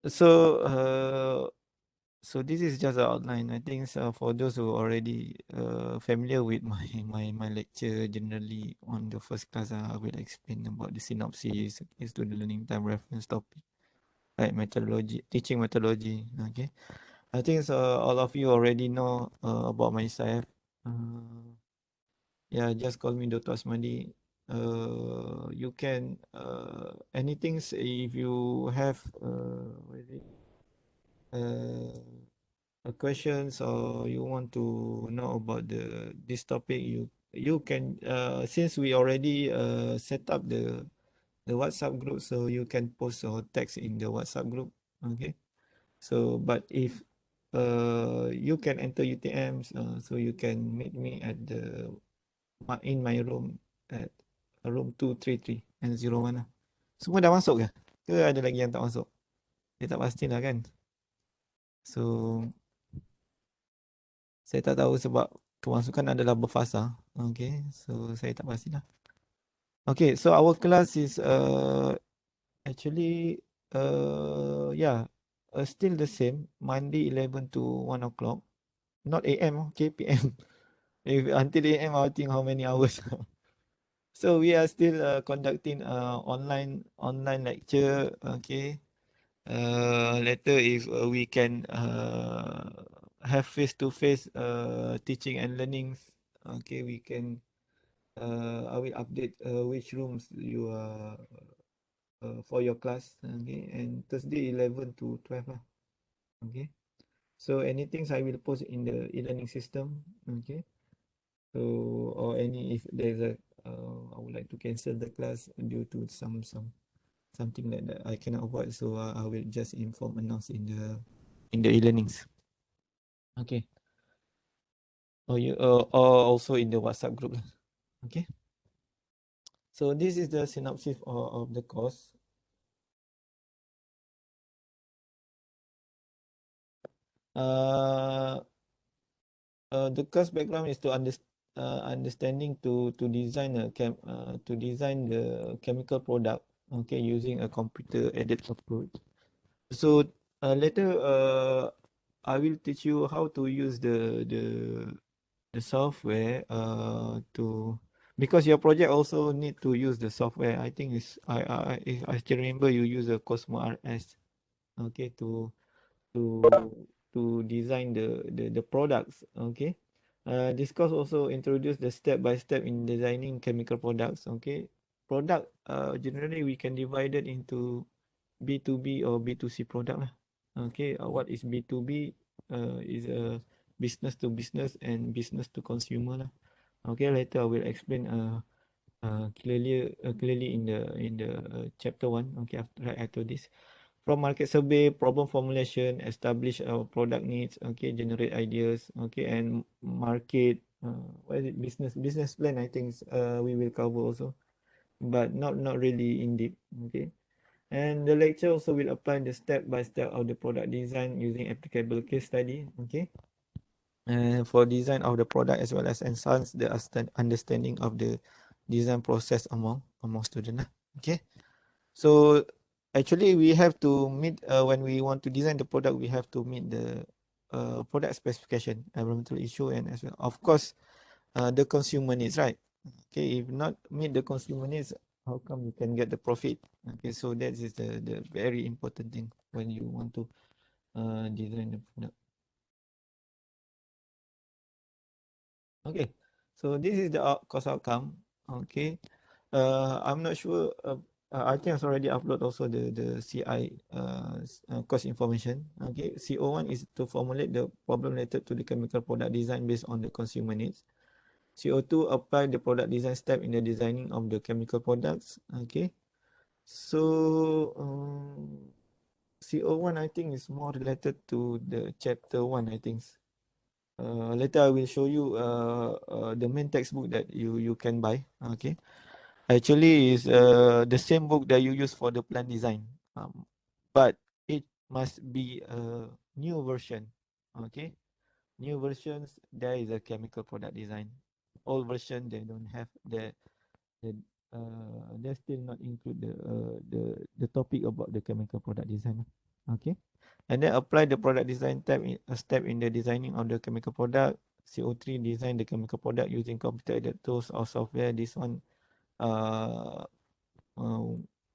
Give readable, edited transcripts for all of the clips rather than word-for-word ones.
So, so this is just an outline. I think for those who are already familiar with my lecture, generally on the first class, I will explain about the synopsis, okay, student learning time, reference topic, right, methodology, teaching methodology. Okay, I think all of you already know about myself. Yeah, just call me Dr. Asmadi. You can anything if you have what is it? Uh, questions or you want to know about this topic, you can since we already set up the WhatsApp group, so you can post or text in the WhatsApp group. Okay. So, but if you can enter UTMs, so you can meet me at in my room at room 233 and 01 lah. Semua dah masuk ke? Ke ada lagi yang tak masuk? Dia tak pastilah kan. So, saya tak tahu sebab kemasukan adalah berfasa. Okay, so saya tak pastilah. Okay, so our class is actually yeah, still the same. Monday 11 to 1 o'clock. Not AM, okay, PM. If until AM, I think how many hours. So we are still conducting online lecture. Okay. Later if we can have face-to-face teaching and learnings. Okay, we can. I will update which rooms you are for your class. Okay, and Thursday 11 to 12 lah. Okay. So anything I will post in the e-learning system. Okay. So or any if there's a I would like to cancel the class due to something that I cannot avoid. So I will just announce in the e-learnings. Okay. Or also in the WhatsApp group. Okay. So this is the synopsis of the course. Uh, the course background is to understanding to design to design the chemical product. Okay, using a computer aided approach. So later I will teach you how to use the software to because your project also need to use the software. I think is if I still remember you use a Cosmo RS, okay, to to design the products. Okay. This course also introduce the step by step in designing chemical products. Okay. Product generally we can divide it into B2B or B2C product lah. Okay, what is B2B? Is a business to business and business to consumer lah. Okay, later I will explain clearly in the chapter 1. Okay, right after this. From market survey, problem formulation, establish our product needs, okay, generate ideas, okay, and market, what is it, business plan, I think we will cover also, but not really in deep, okay. And the lecture also will apply the step by step of the product design using applicable case study, okay, and for design of the product as well as enhance the understanding of the design process among students, okay. So actually we have to meet when we want to design the product, we have to meet the product specification, environmental issue, and as well, of course, the consumer needs, right? Okay, if not meet the consumer needs, how come you can get the profit? Okay, so that is the very important thing when you want to design the product. Okay, so this is the cost outcome. Okay, I'm not sure. I think I've already upload also the CI cost information. Okay, CO1 is to formulate the problem related to the chemical product design based on the consumer needs. CO2 apply the product design step in the designing of the chemical products. Okay, so CO1 I think is more related to the chapter 1. I think. Later I will show you the main textbook that you can buy. Okay, actually is the same book that you use for the plan design, but it must be a new version. Okay, new versions there is a chemical product design. Old version they don't have the they still not include the topic about the chemical product design. Okay, and then apply the product design tab in a step in the designing of the chemical product. CO3 design the chemical product using computer aided tools or software. This one, uh, uh,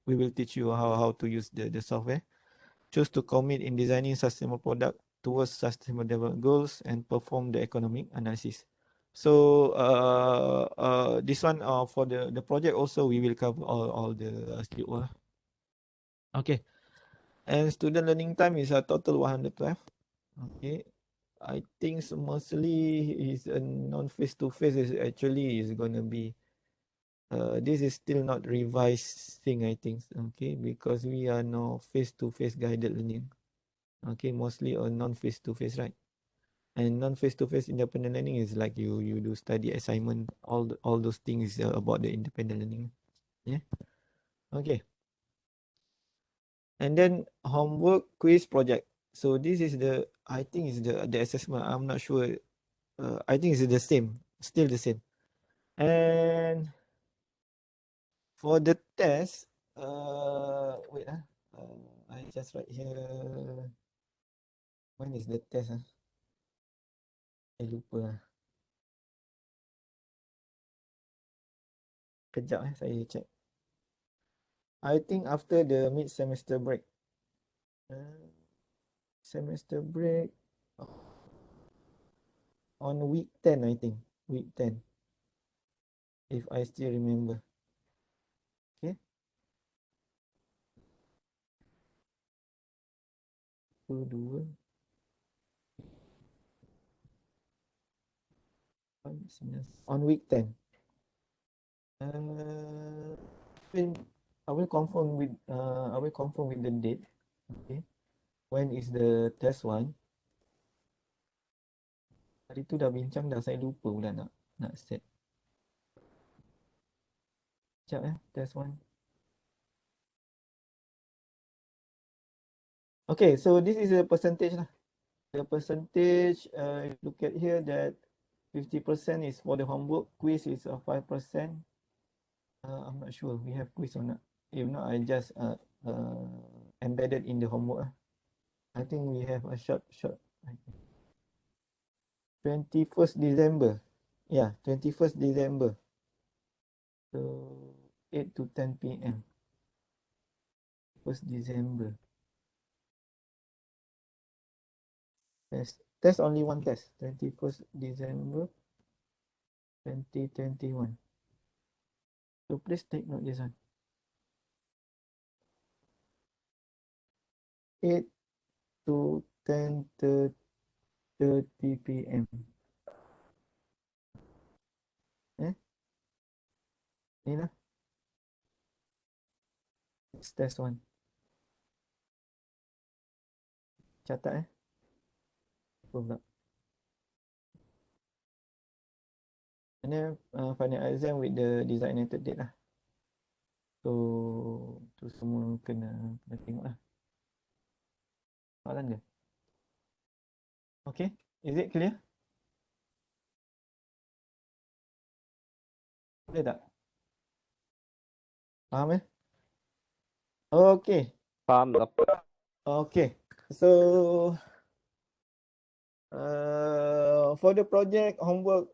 we will teach you how to use the software. Choose to commit in designing sustainable product towards sustainable development goals and perform the economic analysis. So this one for the project also we will cover all the CO. Okay, and student learning time is a total 112. Okay, I think mostly is a non face to face is actually is gonna be this is still not revised thing I think. Okay, because we are now face to face guided learning. Okay, mostly on non face to face, right? And non face to face independent learning is like you do study assignment, all those things about the independent learning. Yeah. Okay. And then homework, quiz, project. So this is the I think is the assessment. I'm not sure. I think it's the same, still the same. And for the test, wait I just write here. When is the test? I lupa lah. Kejap saya check. I think after the mid semester break. Uh, semester break on week 10, I think. Week 10, if I still remember. Okay. Satu, dua, on week 10. Will I will confirm with the date. Okay. When is the test one? Hari tu dah bincang dah, saya lupa pula nak set. Sekejap test one. Okay, so this is a percentage lah. The percentage, look at here that 50% is for the homework, quiz is 5%. I'm not sure we have quiz or not. If not, I just embedded in the homework. I think we have a short. 21st December. Yeah, 21st December. So 8 to 10 p.m. 1st December. Test only one test. 21st December 2021. So please take note this one. 8 to 10:30 p.m. Ni lah. It's test one. Catat Apa pula? And then final exam with the designated date lah. So tu semua kena tengok lah. Soalan ke? Okay, is it clear? Boleh tak? Faham Okay. Faham tak? Okay. So for the project homework,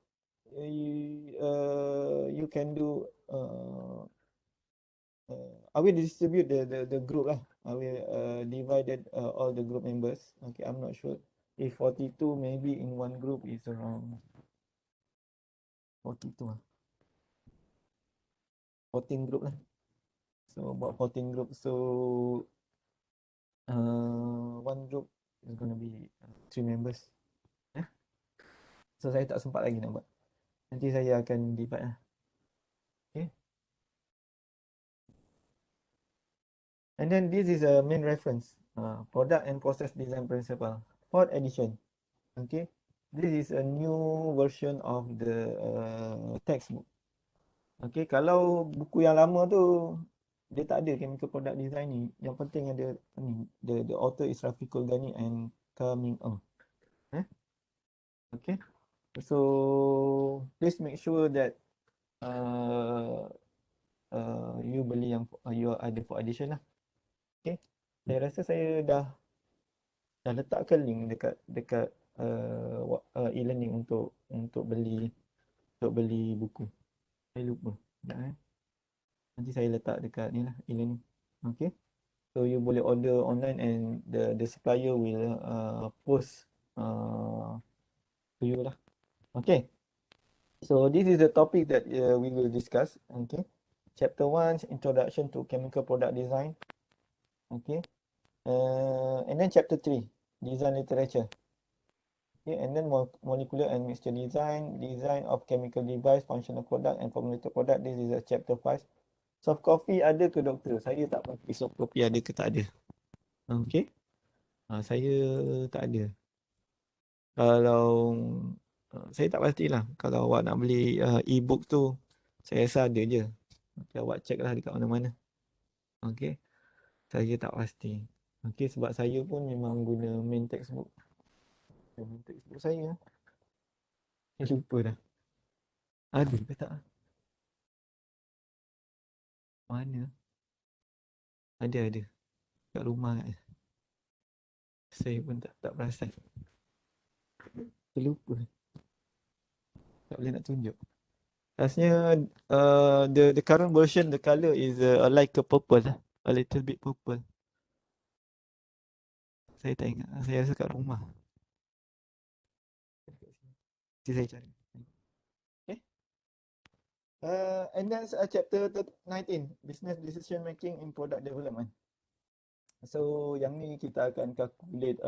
you can do. I will distribute the group lah. I will divided all the group members. Okay, I'm not sure if 42 maybe in one group is around 42 14 group lah. So about 14 group. So one group is gonna be 3 members. So saya tak sempat lagi nak buat. Nanti saya akan divide lah. Okay. And then this is a main reference. Product and process design principle. 4th edition. Okay. This is a new version of the textbook. Okay. Kalau buku yang lama tu dia tak ada chemical product design ni. Yang penting ada ni. The author is Rafiqul Ghani and Kaming Eng. Okay. So please make sure that you beli yang you ada for addition lah. Okay. Saya rasa saya dah letakkan link dekat dekat e-learning untuk beli buku. Saya lupa. Sekejap, eh. Nanti saya letak dekat ni lah e-learning. Okay. So you boleh order online and the supplier will post to you lah. Okay. So this is the topic that we will discuss. Okay. Chapter 1, Introduction to Chemical Product Design. Okay. And then chapter 3, Design Literature. Okay. And then Molecular and Mixture Design, Design of Chemical Device, Functional Product and Formulated Product. This is chapter 5. Soft copy ada ke doktor? Saya tak pasti soft copy ada ke tak ada. Okay. Saya tak ada. Kalau saya tak pastilah. Kalau awak nak beli e-book tu, saya rasa ada je. Okay, awak check lah dekat mana-mana. Okay. Saya tak pasti. Okay, sebab saya pun memang guna main textbook. Main textbook saya. Saya lupa dah. Ada ke tak? Mana? Ada. Kat rumah kat. Saya pun tak perasan. Terlupa. Tak boleh nak tunjuk. Rasanya the current version, the color is like a purple lah. A little bit purple. Saya tak ingat. Saya rasa kat rumah. Nanti saya cari. Okay. And then chapter 19, Business Decision Making in Product Development. So yang ni kita akan calculate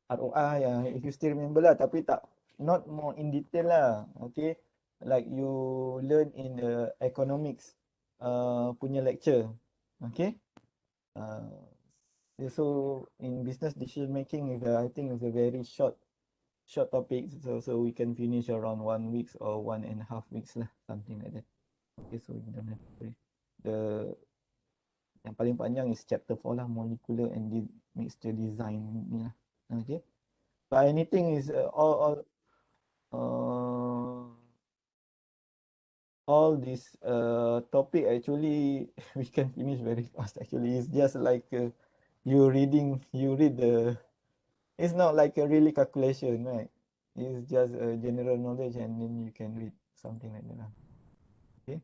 ROI yang if you still remember lah, tapi tak not more in detail lah. Okay. Like you learn in the economics punya lecture. Okay. So in business decision making, I think it's a very short topic, so we can finish around 1 week or 1.5 weeks lah, something like that. Okay, so you don't have to worry. Yang paling panjang is chapter 4 lah, molecular and mixture design ni lah. Okay, but anything is all this topic actually we can finish very fast. Actually, it's just like you read the. It's not like a really calculation, right? It's just a general knowledge and then you can read something like that. Okay.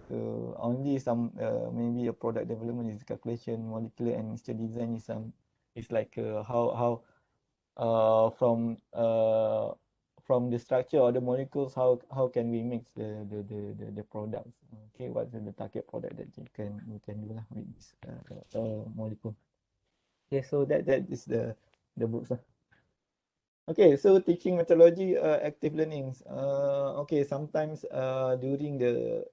So only some maybe a product development is calculation, molecular and mixture design is it's like how from the structure of the molecules, how can we mix the products? Okay, what's the target product that you can do lah with this molecule? Okay, so that is the books lah. Okay, so teaching methodology, active learnings. Okay, sometimes during the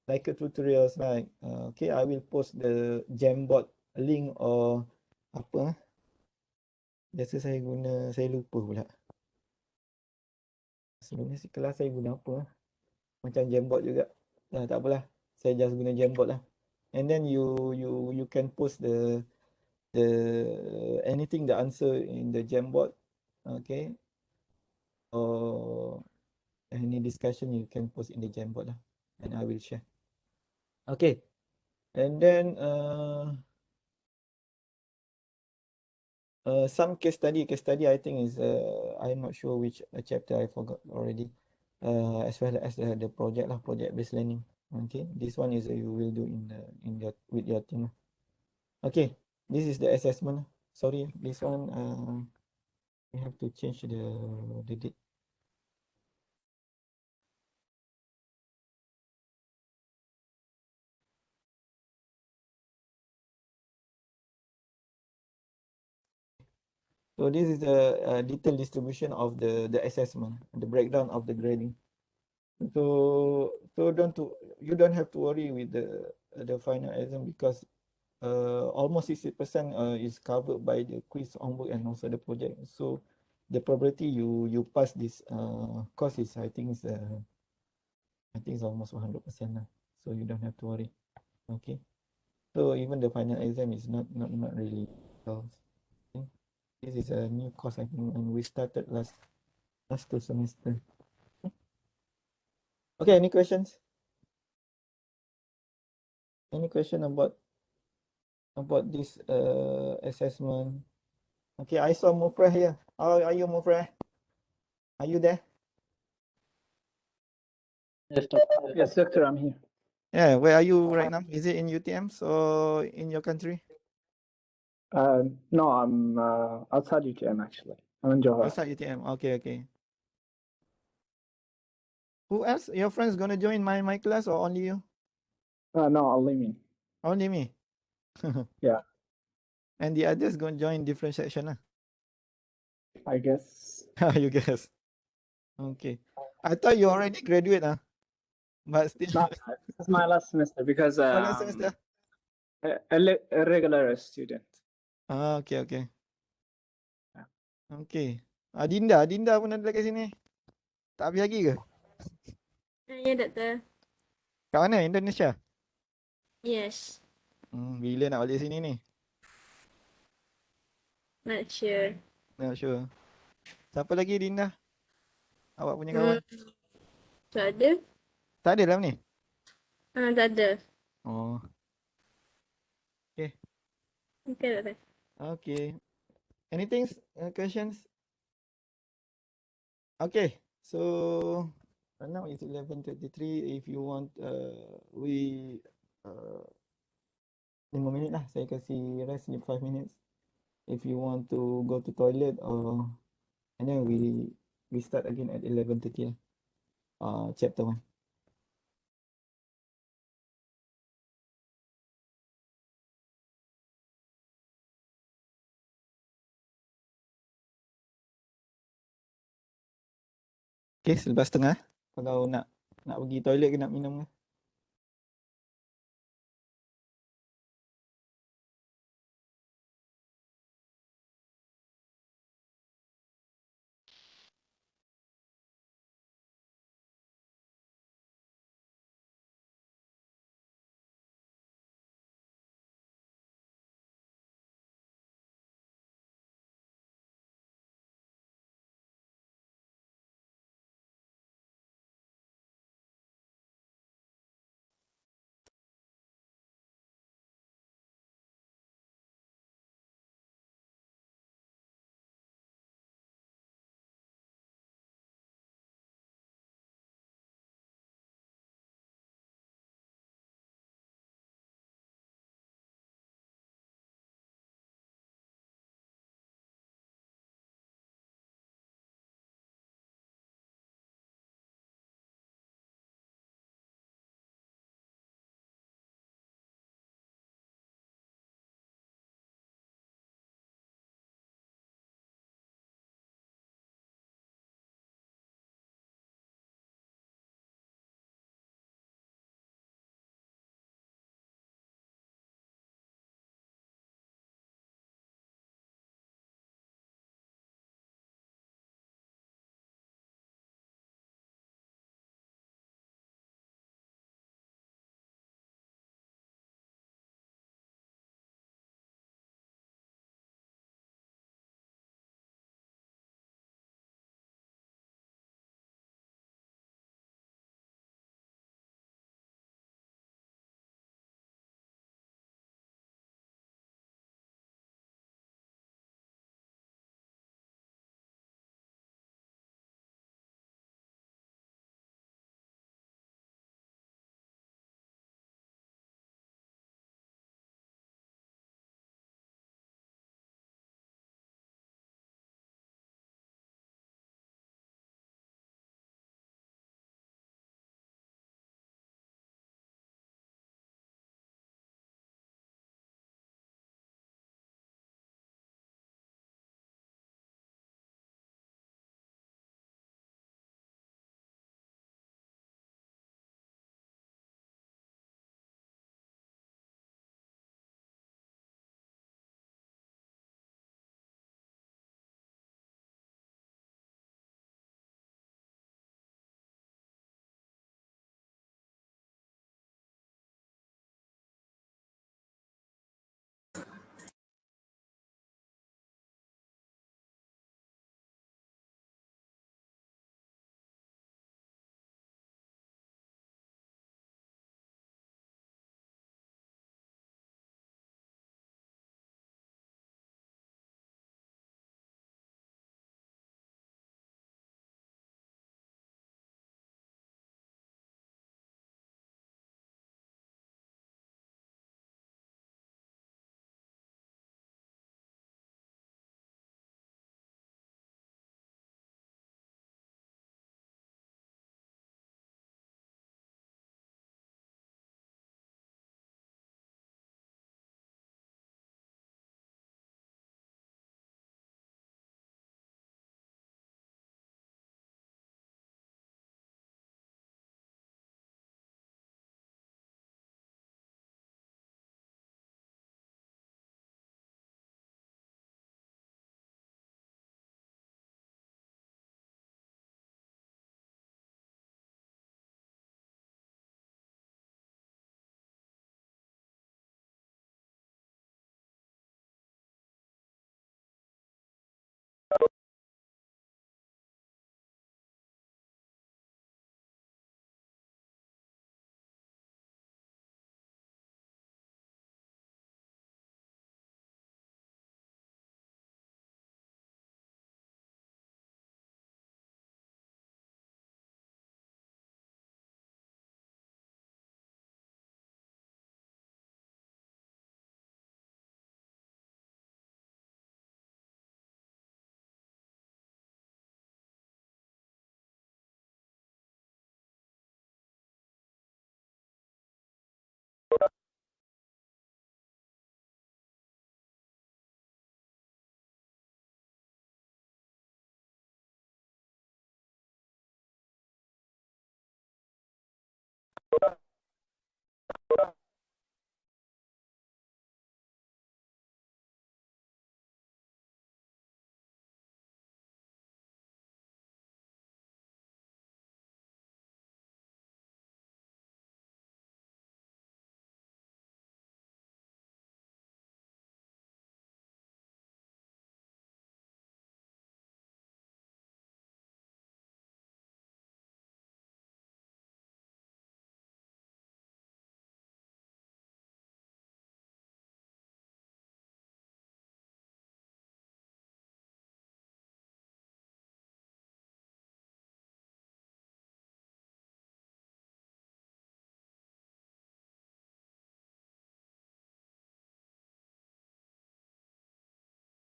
like tutorials, like okay, I will post the Jamboard link or apa. Biasa saya lupa pula. Sebelumnya kelas saya guna apa? Macam Jamboard juga. Tak apalah. Saya just guna Jamboard lah. And then you can post the anything the answer in the Jamboard. Okay. Or any discussion you can post in the Jamboard lah, and I will share. Okay, and then some case study I think is I'm not sure which chapter, I forgot already. As well as the project lah, project based learning. Okay, this one is you will do with your team. Okay, this is the assessment. Sorry, this one we have to change the date. So this is the detailed distribution of the assessment, the breakdown of the grading. So you don't have to worry with the final exam, because almost 60% is covered by the quiz, homework, and also the project. So the probability you pass this course is I think it's almost 100% lah. So you don't have to worry. Okay. So even the final exam is not really tough. Okay. This is a new course, I think, and we started last 2 semester. Okay, any questions? Any question about this assessment? Okay, I saw Mufreh here. How are you, Mufreh? Are you there? Yes, doctor. Yes, doctor, I'm here. Yeah, where are you right now? Is it in UTMs or in your country? No, I'm outside UTM actually. I'm in Johor. Outside UTM. Okay, okay. Who else? Your friends gonna join my class or only you? No, only me. Only me. Yeah, And the others gonna join different section lah. I guess. You guess. Okay. I thought you already graduate but still Not bad. This is my last semester because oh, last semester. a regular student. Okay, okay. Yeah. Okay. Dinda pun ada kat sini. Tak habis lagi ke? Ya, doktor. Kat mana? Indonesia? Yes. Bila nak balik sini ni? Not sure. Not sure. Siapa lagi Dinda? Awak punya kawan? Hmm, tak ada. Tak ada dalam ni? Tak ada. Oh, okay. Okay, doktor. Okay. Anything? Questions? Okay. So right now it's 11:33. If you want, we 5 minit lah. Saya kasih rest 5 minutes. If you want to go to toilet or and then we start again at 11:30 lah. Chapter 1. Okay, selepas tengah. Kalau nak pergi toilet ke nak minum ke?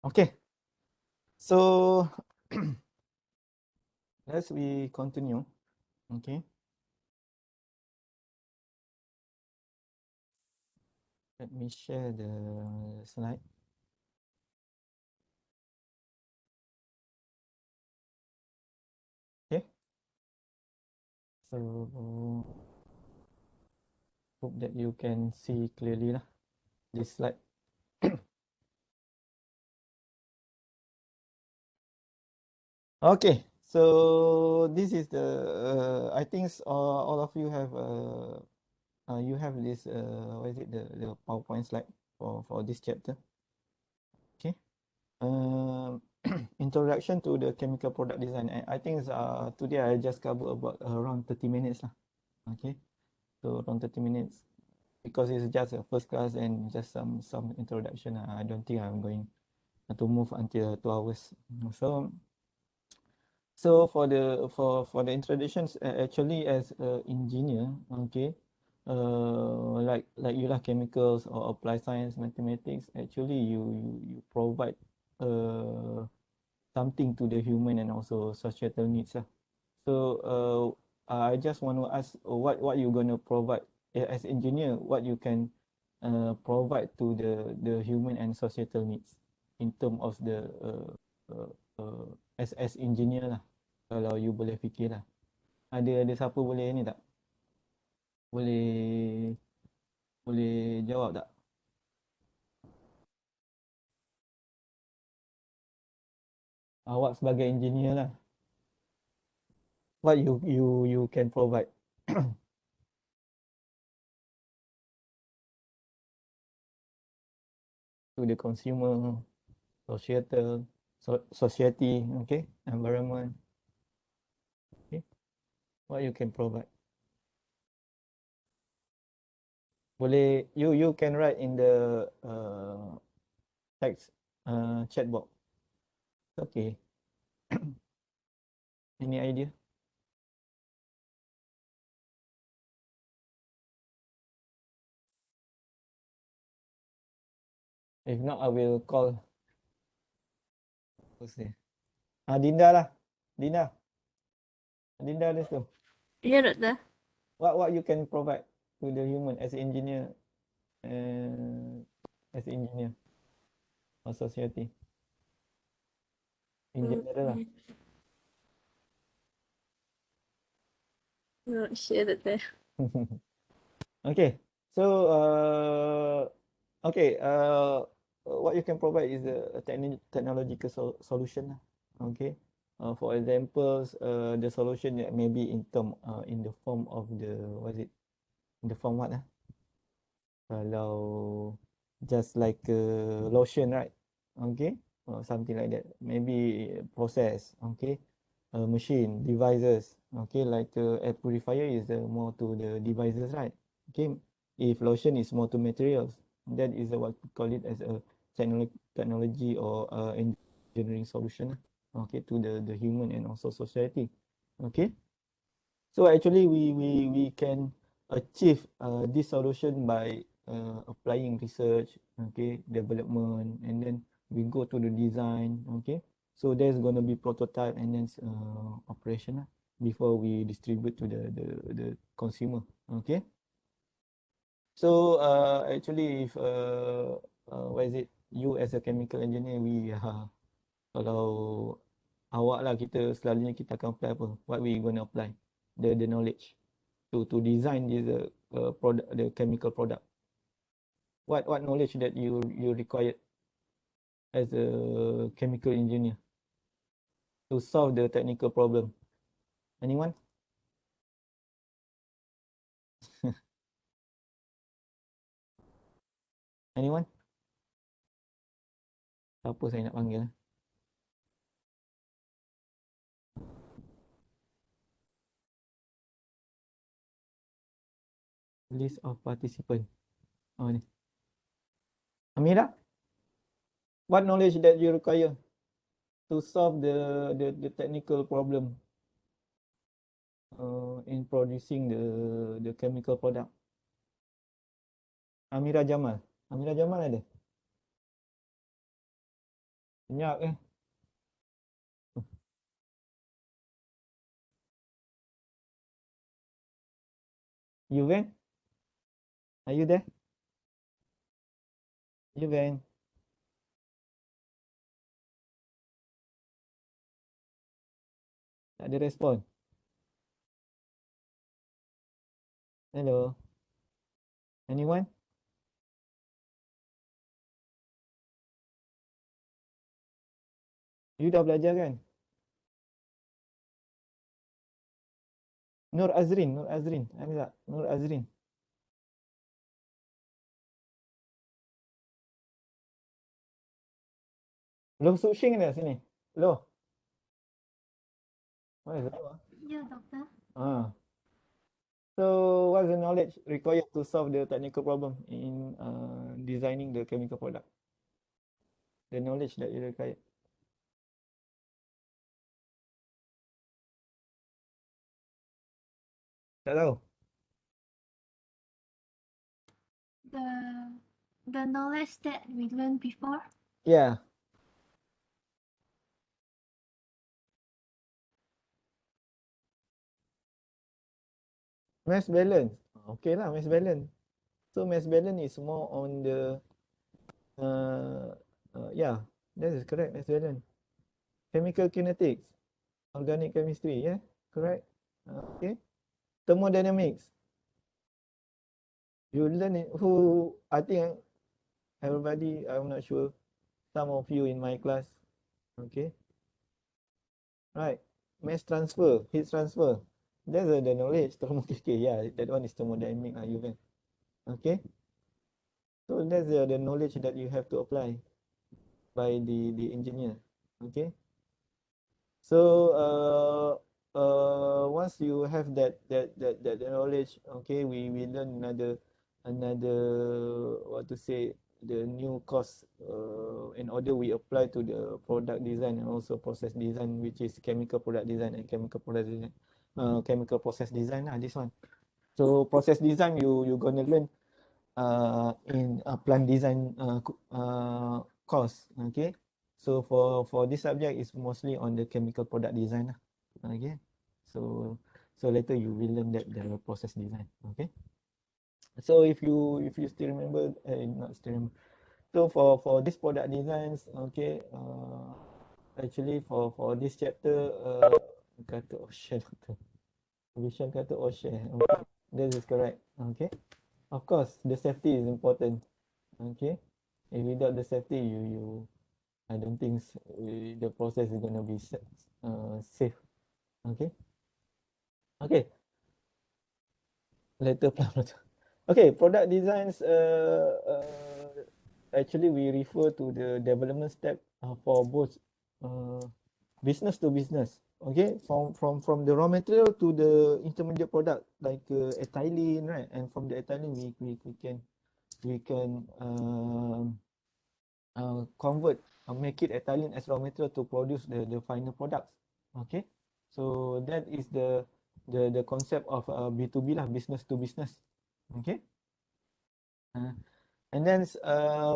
Okay, so let's we continue. Okay, let me share the slide. Okay, so hope that you can see clearly lah this slide. Okay, so this is the I think all of you have you have this what is it, the PowerPoint slide for this chapter. Okay, introduction to the chemical product design. I think today I just cover about around 30 minutes lah. Okay, so around 30 minutes because it's just a first class and just some introduction. I don't think I'm going to move until 2 hours. So for the introductions, actually as a engineer, okay, like you like chemicals or applied science, mathematics, actually you provide uh, something to the human and also societal needs. So I just want to ask what you gonna provide as engineer, what you can provide to the human and societal needs in term of the uh, uh, as engineer lah. Kalau you boleh fikir lah. Ada siapa boleh ni tak? Boleh boleh jawab tak? Awak sebagai engineer lah. What you can provide to the consumer, societal, society, okay, environment, okay. What you can provide. Boleh you can write in the text chat box. Okay. Any idea? If not, I will call. Who's there? Dinda lah. Dinda. Dinda, let's go. Ya, Doktor. What you can provide to the human as an engineer, as an engineer or society in general lah. Not sure, Doktor. Okay, so okay, what you can provide is a technological solution lah. Okay, for examples, the solution that maybe in the form of the what is it? In the form what? Kalau just like a lotion, right? Okay, or something like that. Maybe process. Okay, machine devices. Okay, like air purifier is more to the devices, right? Okay, if lotion is more to materials, that is what we call it as a technology or engineering solution. Okay, to the human and also society. Okay. So actually, we can achieve this solution by applying research, okay, development, and then we go to the design, okay. So there's gonna be prototype and then operation before we distribute to the consumer, okay. So actually, if what is it? You as a chemical engineer, we kalau awak lah kita selalunya kita akan apply apa? What we gonna apply? The knowledge. to design this product, the chemical product? What knowledge that you required as a chemical engineer to solve the technical problem? Anyone? Anyone? Siapa saya nak panggil? List of participant. Oh ni. Amira, what knowledge that you require to solve the technical problem in producing the chemical product? Amira Jamal. Amira Jamal ada? Senyap eh. You Van? Are you there? You Van? Tak ada respon. Hello. Anyone? You dah belajar kan? Nur Azrin, Nur Azrin. Ada tak? Nur Azrin. Lo Sushing ada sini? Lo. What is that? Ya, doktor. Ah. So what's the knowledge required to solve the technical problem in designing the chemical product? The knowledge that you require. Tak tahu. The knowledge that we learned before. Yeah. Mass balance. Okay lah, mass balance. So mass balance is more on the yeah, that is correct, mass balance. Chemical kinetics, organic chemistry, yeah, correct. Okay. Thermodynamics. You learn it, who, I think everybody, I'm not sure, some of you in my class, okay. Right, mass transfer, heat transfer. That's the knowledge, okay, yeah, that one is thermodynamic, you can. Okay. So that's the knowledge that you have to apply by the engineer. Okay. So once you have that knowledge, okay, we learn another what to say, the new course in order we apply to the product design and also process design, which is chemical product design and chemical product design, chemical process design lah, this one. So process design you gonna learn in plant design course. Okay. So for this subject is mostly on the chemical product design lah. Okay. So later you will learn that the process design. Okay. So if you still remember, not still remember. So for this product designs, okay, actually for this chapter, kata share tu. Vision kata share. Okay. This is correct. Okay. Of course, the safety is important. Okay. If without the safety, I don't think the process is gonna be safe. Okay. Okay. Later plan. Okay, product designs. Actually, we refer to the development step for both business to business. Okay, from the raw material to the intermediate product like ethylene, right? And from the ethylene, we can convert make it ethylene as raw material to produce the final products. Okay, so that is the concept of B2B lah, business to business. Okay, and then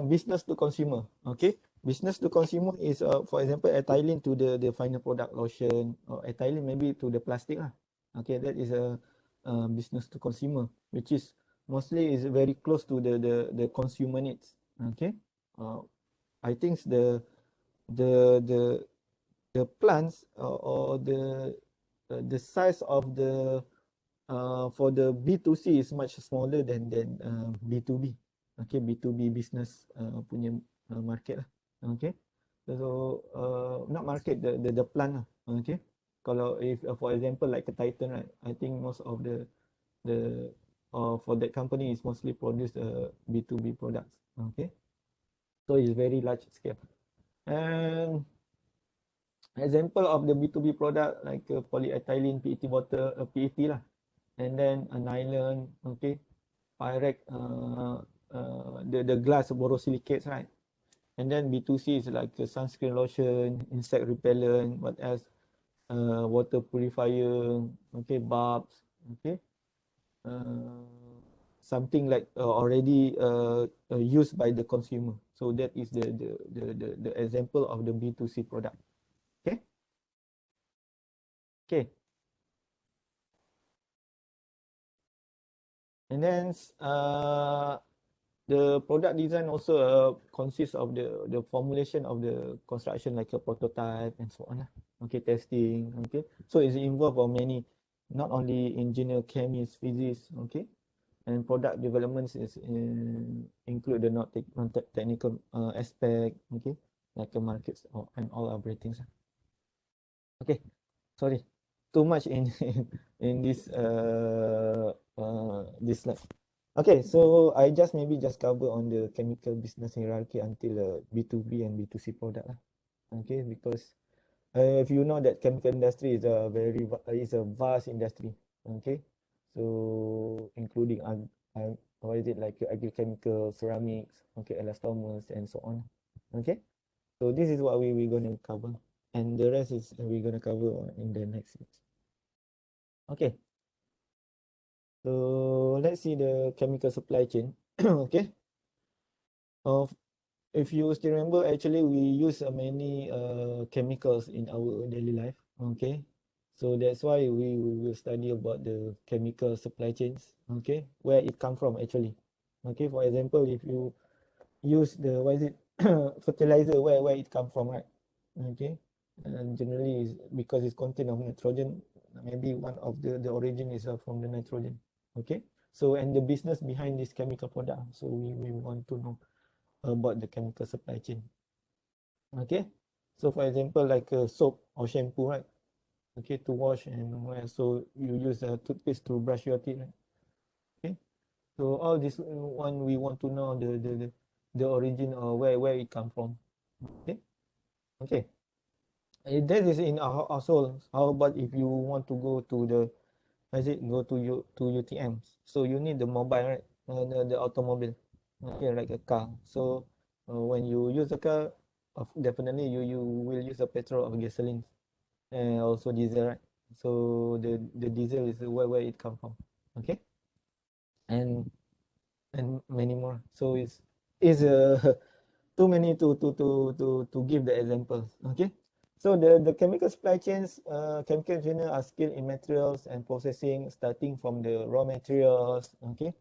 business to consumer. Okay, business to consumer is for example ethylene to the final product lotion, or ethylene maybe to the plastic lah. Okay, that is a business to consumer, which is mostly is very close to the consumer needs. Okay, I think the the the plants or the size of the for the B2C is much smaller than B2B. Okay, B2B business punya market lah. Okay, so not market, the plant lah. Okay, kalau if for example like a Titan, right, I think most of the for that company is mostly produce B2B products. Okay, so it's very large scale. And example of the B2B product like polyethylene PET bottle, PET lah, and then a nylon, okay, Pyrex, the glass borosilicates, right? And then B2C is like sunscreen lotion, insect repellent, what else? Water purifier, okay, bulbs, okay. Something like already used by the consumer. So that is the example of the B2C product. Okay. Okay. And then the product design also consists of the formulation of the construction like a prototype and so on. Okay, testing. Okay, so it's involved of many, not only engineer, chemists, physicists. Okay, and product developments is include the not technical aspect. Okay, like the markets and all operating. Okay, sorry, too much in in this slide. Okay, so I just cover on the chemical business hierarchy until B2B and B2C product lah. Okay, because if you know that chemical industry is a is a vast industry. Okay, so including what is it like agrochemical, ceramics, okay, elastomers and so on. Okay, so this is what we're gonna cover, and the rest is we're gonna cover in the next week. Okay, so let's see the chemical supply chain. Okay, of if you still remember, actually we use many chemicals in our daily life. Okay, so that's why we will study about the chemical supply chains. Okay, where it come from actually. Okay, for example, if you use the what is it fertilizer, where it come from, right? Okay, and generally is because it's content of nitrogen. Maybe one of the origin is from the nitrogen. Okay, so and the business behind this chemical product. So we want to know about the chemical supply chain. Okay, so for example, like soap or shampoo, right? Okay, to wash and so you use a toothpaste to brush your teeth, right? Okay, so all this one we want to know the origin or where it come from. Okay, okay. That is in our household. How about if you want to go to the go to UTMs? So you need the mobile, right? The automobile, okay, like a car. So when you use a car, definitely you will use a petrol or gasoline and also diesel, right? So the diesel is where it come from, okay, and many more. So it's too many to give the examples. Okay, so the chemical supply chains, chemical engineers are skilled in materials and processing, starting from the raw materials. Okay,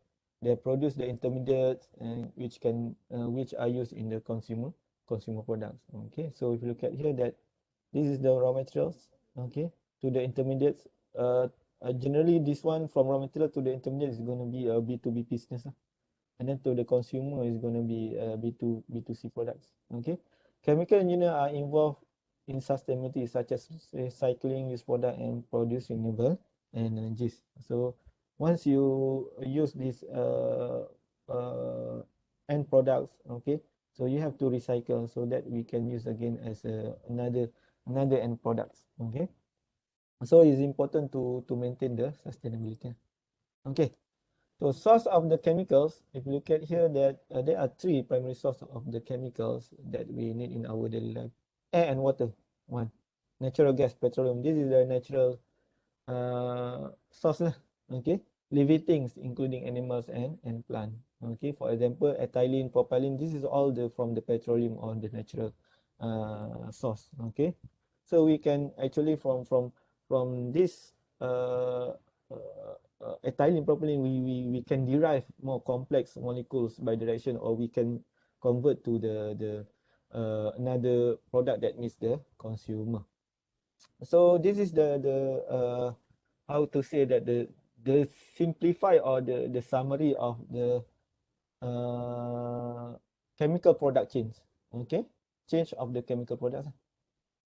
they produce the intermediates and which are used in the consumer products. Okay, so if you look at here that this is the raw materials. Okay, to the intermediates. Generally this one from raw material to the intermediate is going to be a B2B business. And then to the consumer is going to be B2C products. Okay, chemical engineers are involved in sustainability such as recycling use product and produce renewable energies. So once you use these end products, okay, so you have to recycle so that we can use again as another end products. Okay, so it's important to maintain the sustainability. Okay, so source of the chemicals, if you look at here, that there are three primary sources of the chemicals that we need in our daily life. Air and water, one. Natural gas, petroleum. This is the natural source lah. Okay, living things including animals and plant. Okay, for example, ethylene, propylene. This is all from the petroleum or the natural source. Okay, so we can actually from this ethylene, propylene, we can derive more complex molecules by direction, or we can convert to the another product that meets the consumer. So this is the how to say that the simplify or the summary of the uh, chemical product chains. Okay, change of the chemical products.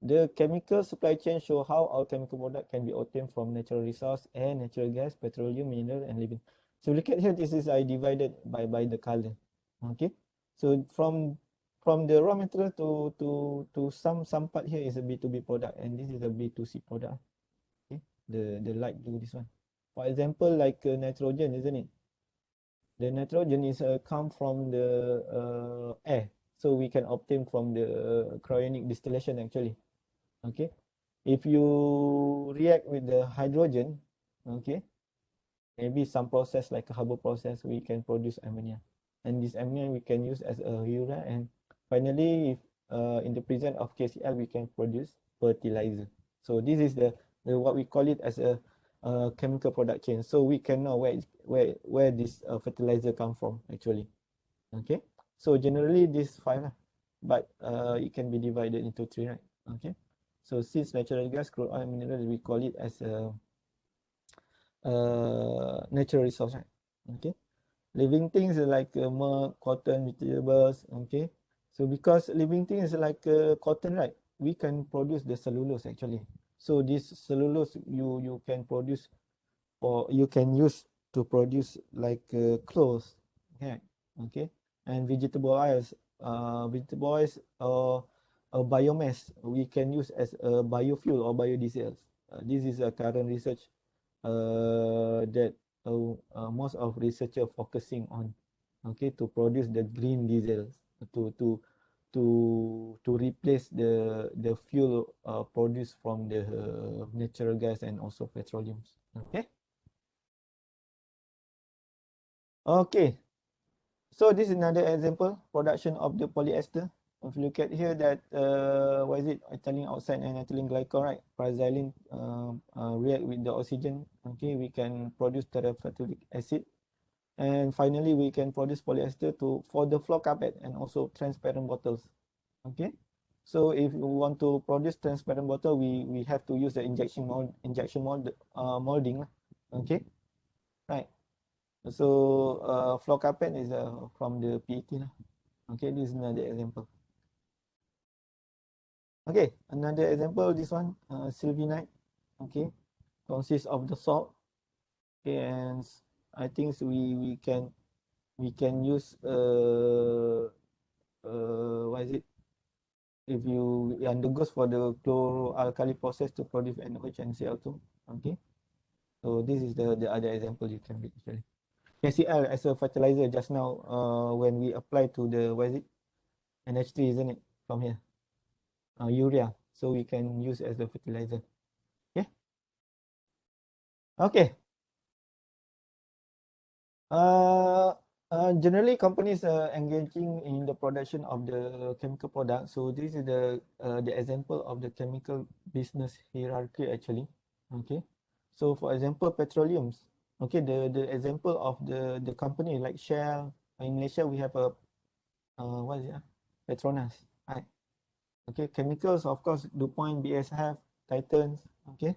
The chemical supply chain show how our chemical product can be obtained from natural resource, air, natural gas, petroleum, mineral, and living. So look at here. This is I divided by the color. Okay, so from the raw material to some part here is a B2B product, and this is a B2C product. Okay, the light blue, this one. For example, like nitrogen, isn't it? The nitrogen is come from the air, so we can obtain from the cryonic distillation actually. Okay, if you react with the hydrogen, okay, maybe some process like a Haber process, we can produce ammonia, and this ammonia we can use as a urea, and finally, if in the presence of KCl, we can produce fertilizer. So this is the what we call it as a chemical product chain. So we can know where this fertilizer come from actually. Okay, so generally this five lah, but it can be divided into three, right? Okay, so since natural gas, crude oil, mineral, we call it as a natural resource, right? Okay, living things like milk, cotton, vegetables. Okay, so because living things like cotton, right, we can produce the cellulose actually. So this cellulose you can produce, or you can use to produce like clothes, yeah. Okay, and vegetable oils or a biomass we can use as a biofuel or biodiesel. This is a current research that most of researcher focusing on, okay, to produce the green diesel, to to to replace the fuel produced from the natural gas and also petroleum. Okay. Okay, so this is another example, production of the polyester. If you look at here that, what is it, ethylene oxide and ethylene glycol, right? Paraxylene react with the oxygen. Okay, we can produce terephthalic acid. And finally, we can produce polyester for the floor carpet and also transparent bottles. Okay, so if we want to produce transparent bottle, we have to use the molding. Okay, right. So floor carpet is from the PET lah. Okay, this is another example. Okay, another example, this one, sylvinite. Okay, consists of the salt. Okay, and I think we can use what is it? If you undergoes for the chloroalkali process to produce NOH and Cl2. Okay, so this is the other example you can read actually. KCl as a fertilizer just now when we apply to the, what is it, NH3, isn't it, from here, urea, so we can use as a fertilizer. Okay, okay. uh, Generally companies are engaging in the production of the chemical product. So this is the example of the chemical business hierarchy actually. Okay, so for example, petroleums. Okay, the example of the company like Shell. In Malaysia we have a what is it, Petronas, right? Okay, chemicals, of course, DuPont, BASF, Titans. Okay,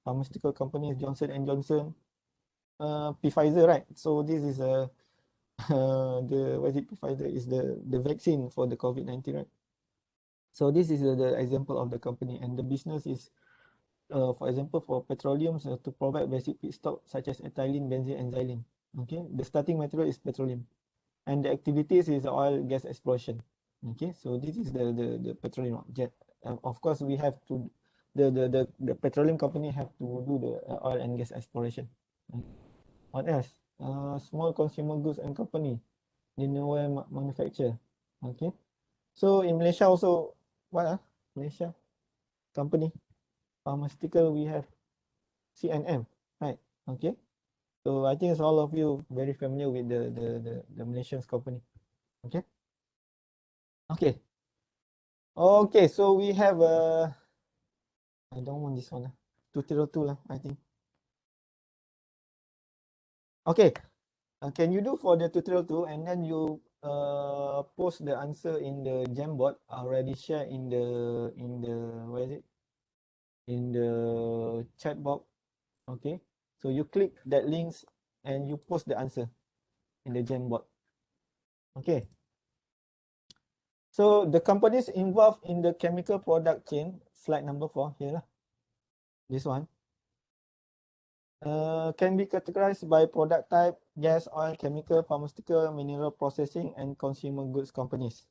pharmaceutical companies, Johnson and Johnson, Pfizer, right? So this is a the, what is it, Pfizer is the vaccine for the COVID-19, right? So this is the example of the company, and the business is, for example, for petroleums, to provide basic feedstock such as ethylene, benzene, and xylene. Okay, the starting material is petroleum, and the activities is oil gas exploration. Okay, so this is the petroleum jet. Of course, we have to the petroleum company have to do the oil and gas exploration. What else? Small consumer goods and company, dinnerware manufacture. Okay, so in Malaysia also, what Malaysia company, pharmaceutical, we have CNM, right? Okay, so I think it's all of you very familiar with the Malaysian company. Okay, okay, okay. So we have I don't want this one, 202 lah, I think. Okay, can you do for the 202, and then you post the answer in the Jamboard already share in the where is it, in the chat box. Okay, So you click that links and you post the answer in the Jamboard. Okay. So the companies involved in the chemical product chain, slide number 4 here lah. This one. Can be categorized by product type, gas, oil, chemical, pharmaceutical, mineral processing, and consumer goods companies.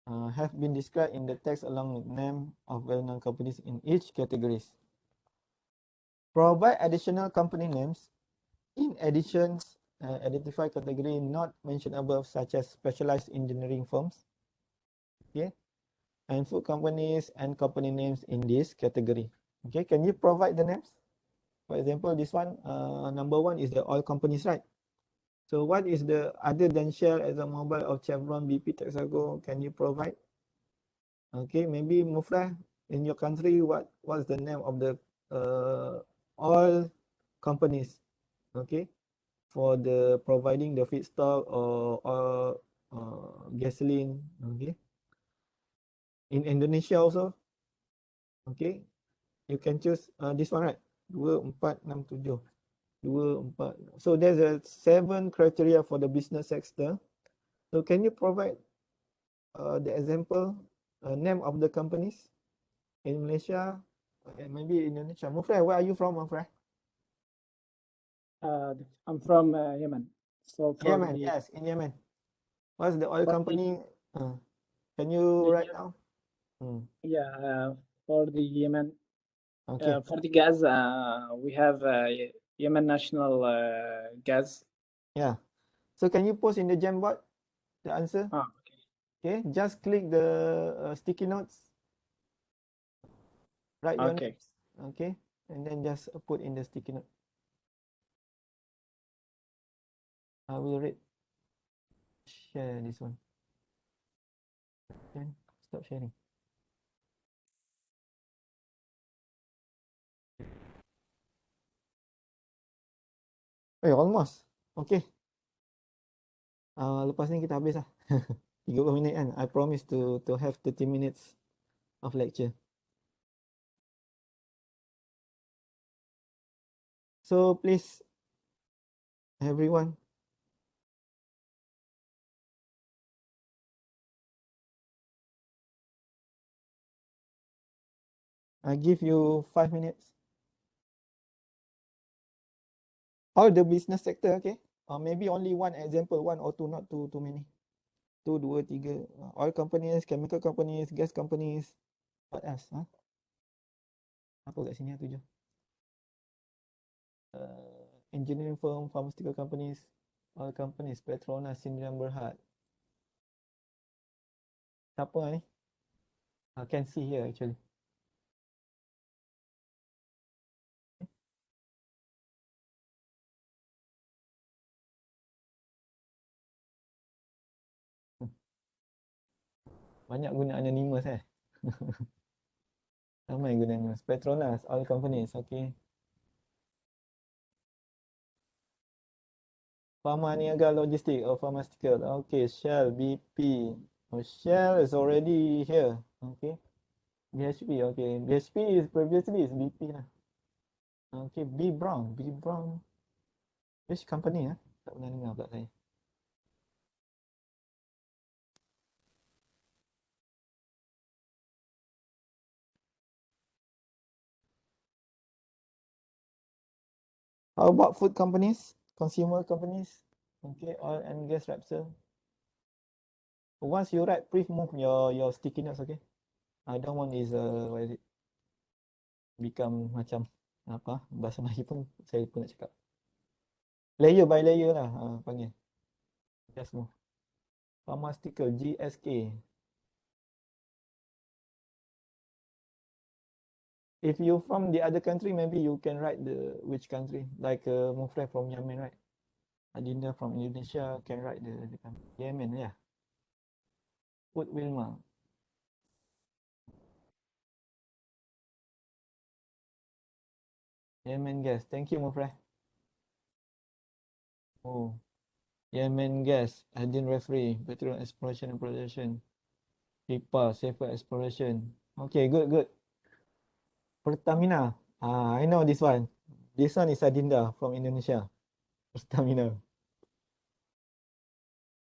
Have been described in the text along with name of well-known companies in each categories. Provide additional company names. In addition, identify category not mentioned above, such as specialized engineering firms, okay, and food companies and company names in this category. Okay, can you provide the names? For example, this one, number 1 is the oil companies, right? So what is the other than Shell, ExxonMobil, or Chevron, BP, Texaco? Can you provide? Okay, maybe Mufrah, in your country, what's the name of the oil companies? Okay, for the providing the feedstock or gasoline. Okay, in Indonesia also. Okay, you can choose this one, right? 2, 4, 6, 7. 2, 4. So there's a 7 criteria for the business sector. So can you provide the example name of the companies in Malaysia and maybe Indonesia? Mufrah, where are you from, Mufrah? I'm from Yemen. So for Yemen, yes, in Yemen. What's the oil for company? Can you the write down? yeah, for the Yemen, Okay. for the gas, we have Yemen National Gas. Yeah. So can you post in the Jamboard the answer? Ah, okay. Okay. Just click the sticky notes. Write your Okay. names. Okay. And then just put in the sticky note. I will read. Share this one. Okay. Stop sharing. Almost. Okay. Lepas ni kita habis lah. 30 minit kan. I promise to have 30 minutes of lecture. So please, everyone, I give you 5 minutes. All the business sector, okay? Or maybe only one example, 1 or 2, not too many. 2, 2, 3. Oil companies, chemical companies, gas companies. What else? Huh? Apa kat sini 7? Engineering firm, pharmaceutical companies, oil companies, Petronas, Sindrian Berhad. Siapa ni? I can see here actually. Banyak guna anonymous eh. Ramai guna anonymous. Petronas, oil companies, okay. Pharma Niaga Logistic or Pharmaceutical. Okay, Shell, BP. Oh, Shell is already here. Okay. BHP, okay. BHP is previously is BP lah. Okay, B Brown. B Brown. Which company ah? Tak pernah dengar pula saya. How about food companies? Consumer companies? Okay, oil and gas Repsol. Once you write, please move your sticky notes, okay? I don't want this, what is it? Become macam apa? Bahasa Melayu pun saya pun nak cakap. Layer by layer lah panggil. Just move. Pharmaceutical, GSK. If you from the other country, maybe you can write the which country. Like Mufreh from Yemen, right? Adinda from Indonesia can write the country. Yemen, yeah. Put Wilma. Yemen gas. Thank you, Mufreh. Oh, Yemen gas. Adin referee. Petroleum exploration and production. PIPA, safer exploration. Okay, good, good. Pertamina. I know this one. This one is Adinda from Indonesia. Stamina.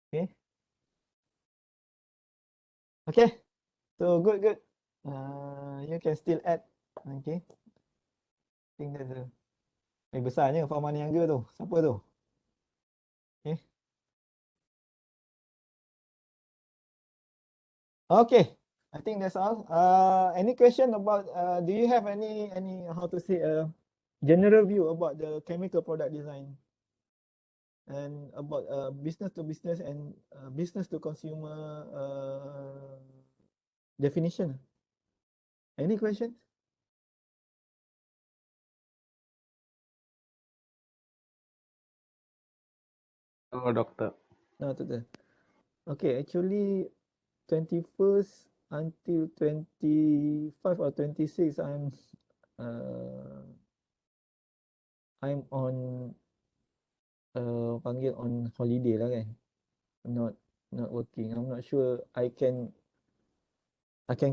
Okay. Okay. So good. You can still add. Okay. Think that's a besarnya Farman Younger tu. Siapa tu? Okay. Okay. I think that's all. Any question about do you have any how to say general view about the chemical product design and about business to business and business to consumer definition? Any questions? Oh, dokter. No, doktor. Okay, actually 21st until 25 or 26 uh, I'm on panggil on holiday lah kan. Not working. I'm not sure I can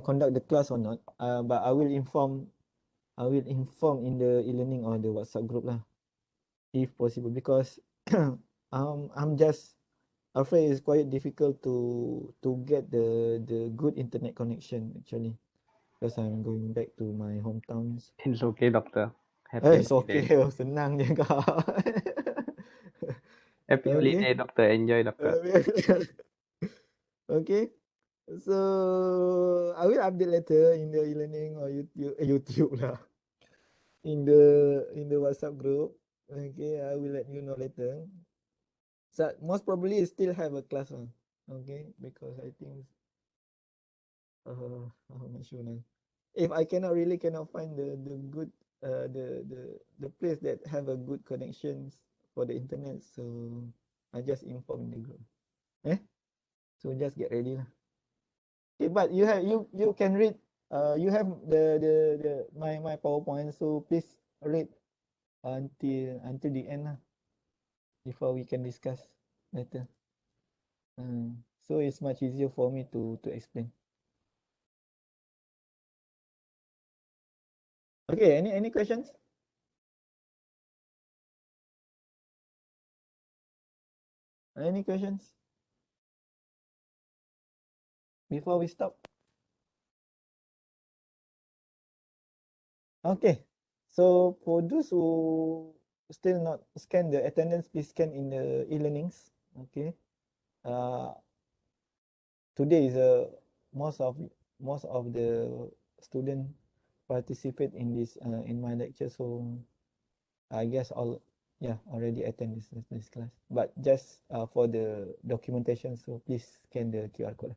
conduct the class or not. But I will inform in the e-learning or the WhatsApp group lah, if possible, because I'm just afraid it's quite difficult to get the good internet connection actually, because I'm going back to my hometowns. It's okay, dokter. Happy It's okay. holiday. Senang je kau. Happy Okay. holiday, dokter. Enjoy, dokter. Okay. So I will update later in the e-learning or YouTube lah. In the WhatsApp group. Okay, I will let you know later. So most probably still have a class lah. Okay, because I think I'm not sure now. If I cannot find the good the place that have a good connections for the internet, so I just inform in the group. So just get ready lah. Okay, but you can read you have the my PowerPoint, so please read until the end lah before we can discuss later. So it's much easier for me to explain. Okay, any questions? Any questions before we stop? Okay, so for those who still not scan the attendance, please scan in the e-learnings. Okay, today is most of the student participate in this in my lecture, so I guess all already attend this class, but just for the documentation, so please scan the QR code.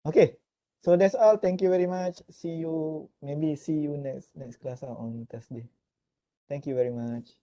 Okay, so that's all. Thank you very much. See you next class on Thursday. Thank you very much.